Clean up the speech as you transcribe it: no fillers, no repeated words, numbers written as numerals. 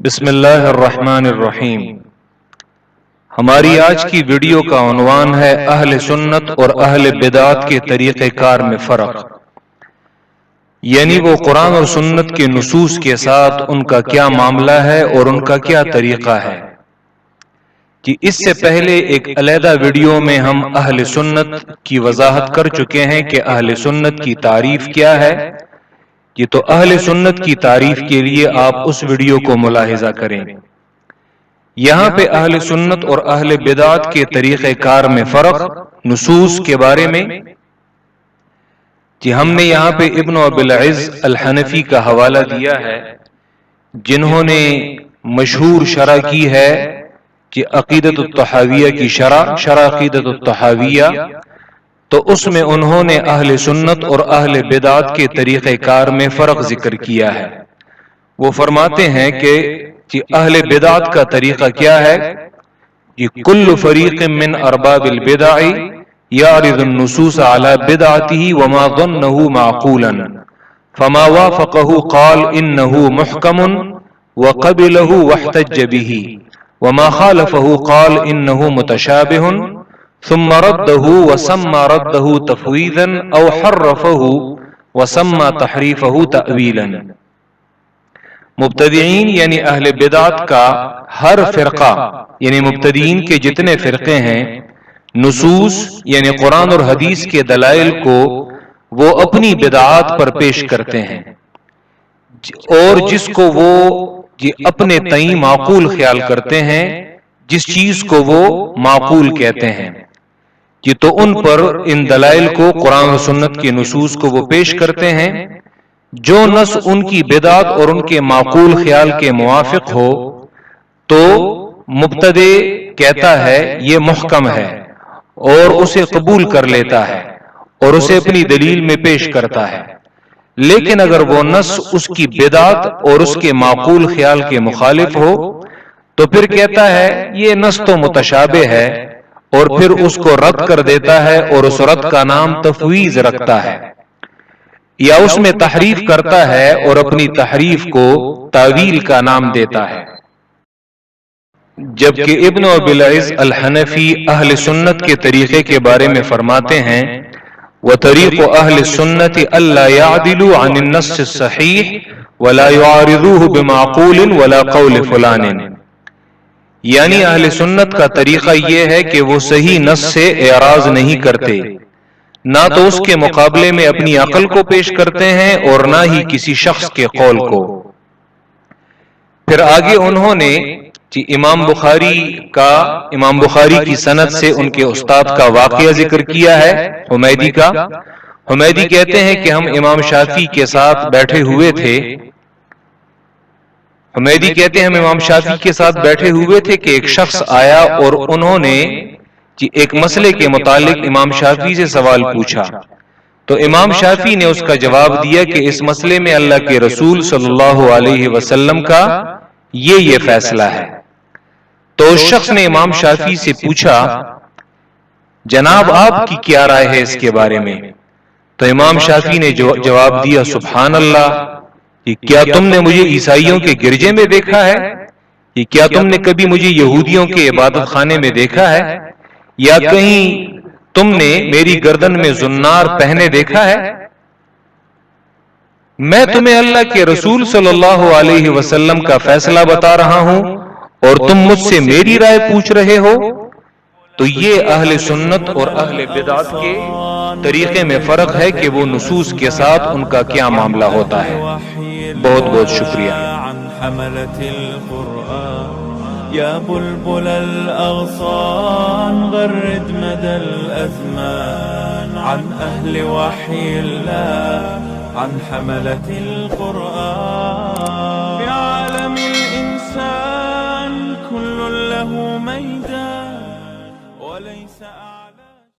بسم اللہ الرحمن الرحیم۔ ہماری آج کی ویڈیو کا عنوان ہے اہل سنت اور اہل بدعت کے طریقہ کار میں فرق، یعنی وہ قرآن اور سنت کے نصوص کے ساتھ ان کا کیا معاملہ ہے اور ان کا کیا طریقہ ہے۔ کہ اس سے پہلے ایک علیحدہ ویڈیو میں ہم اہل سنت کی وضاحت کر چکے ہیں کہ اہل سنت کی تعریف کیا ہے۔ یہ تو اہل سنت کی تعریف کے لیے آپ اس ویڈیو کو ملاحظہ کریں۔ یہاں پہ اہل سنت اور اہل بدعت کے طریقہ کار میں فرق، نصوص کے بارے میں کہ ہم نے یہاں پہ ابن ابی العز الحنفی کا حوالہ دیا ہے، جنہوں نے مشہور شرح کی ہے کہ عقیدۃ الطحاویہ کی شرح عقیدۃ الطحاویہ، تو اس میں انہوں نے اہل سنت اور اہل بدعت کے طریقہ کار میں فرق ذکر کیا ہے۔ وہ فرماتے ہیں کہ اہل بدعت کا طریقہ کیا ہے کہ کل فریق من ارباب البدع یعرض النصوص على بدعته وما ظنه معقولا فما وافقه قال انه محکم وقبله واحتج به وما خالفه قال انه متشابه ثم رده وسمى رده تفويضا او حرفه وسمى تحریفه تأویلا۔ مبتدعین یعنی اہل بدعت کا ہر فرقہ، یعنی مبتدعین کے جتنے فرقے ہیں، نصوص یعنی قرآن اور حدیث کے دلائل کو وہ اپنی بدعات پر پیش کرتے ہیں، اور جس کو وہ اپنے تئیں معقول خیال کرتے ہیں، جس چیز کو وہ معقول کہتے ہیں، یہ تو ان پر ان دلائل کو، قرآن و سنت کے نصوص کو وہ پیش کرتے ہیں۔ جو نص ان کی بدعت اور ان کے معقول خیال کے موافق ہو تو مبتدع کہتا ہے یہ محکم ہے اور اسے قبول کر لیتا ہے اور اسے اپنی دلیل میں پیش کرتا ہے، لیکن اگر وہ نص اس کی بدعت اور اس کے معقول خیال کے مخالف ہو تو پھر کہتا ہے یہ نص تو متشابہ ہے، اور پھر اس کو رد کر دیتا ہے اور اس رد کا نام تفویض رکھتا ہے، یا اس میں تحریف کرتا ہے اور اپنی تحریف کو تاویل کا نام دیتا ہے۔ جبکہ ابن ابی العز الحنفی اہل سنت کے طریقے کے بارے میں فرماتے ہیں وَطَرِيقُ أَهْلِ السُّنَّةِ أَلَّا يَعْدِلُوا عَنِ النَّصِّ الصَّحِيحِ وَلَا يُعَارِضُوهُ بِمَعْقُولٍ وَلَا قَوْلِ فُلَانٍ، یعنی اہل سنت کا طریقہ یہ ہے کہ وہ صحیح نص سے اعراض نہیں کرتے، نہ تو اس کے مقابلے میں اپنی عقل کو پیش کرتے ہیں اور نہ ہی کسی شخص کے قول کو۔ پھر آگے انہوں نے امام بخاری کی سند سے ان کے استاد کا واقعہ ذکر کیا ہے، حمیدی کا۔ حمیدی کہتے ہیں کہ ہم امام شافعی کے ساتھ بیٹھے ہوئے تھے۔ حمیدی کہتے ہیں ہم امام شافعی کے ساتھ بیٹھے ہوئے تھے کہ ایک شخص آیا اور انہوں نے ایک مسئلے کے متعلق امام شافعی سے سوال پوچھا، تو امام شافعی نے اس کا جواب دیا کہ اس مسئلے میں اللہ کے رسول صلی اللہ علیہ وسلم کا یہ فیصلہ ہے۔ تو اس شخص نے امام شافعی سے پوچھا جناب آپ کی کیا رائے ہے اس کے بارے میں؟ تو امام شافعی نے جواب دیا سبحان اللہ، کہ کیا تم نے مجھے عیسائیوں کے گرجے میں دیکھا ہے؟ کہ کیا تم نے کبھی مجھے یہودیوں کے عبادت خانے میں دیکھا ہے؟ یا کہیں تم نے میری گردن میں زنار پہنے دیکھا ہے؟ میں تمہیں اللہ کے رسول صلی اللہ علیہ وسلم کا فیصلہ بتا رہا ہوں اور تم مجھ سے میری رائے پوچھ رہے ہو۔ تو یہ اہل سنت اور اہل بدعت کے طریقے میں فرق ہے کہ وہ نصوص کے ساتھ ان کا کیا معاملہ ہوتا ہے۔ بہت بہت شکریہ۔ يا بلبل الأغصان غرد مدى الأزمان عن أهل وحي الله عن حملة القرآن. في عالم الإنسان كل له ميدان وليس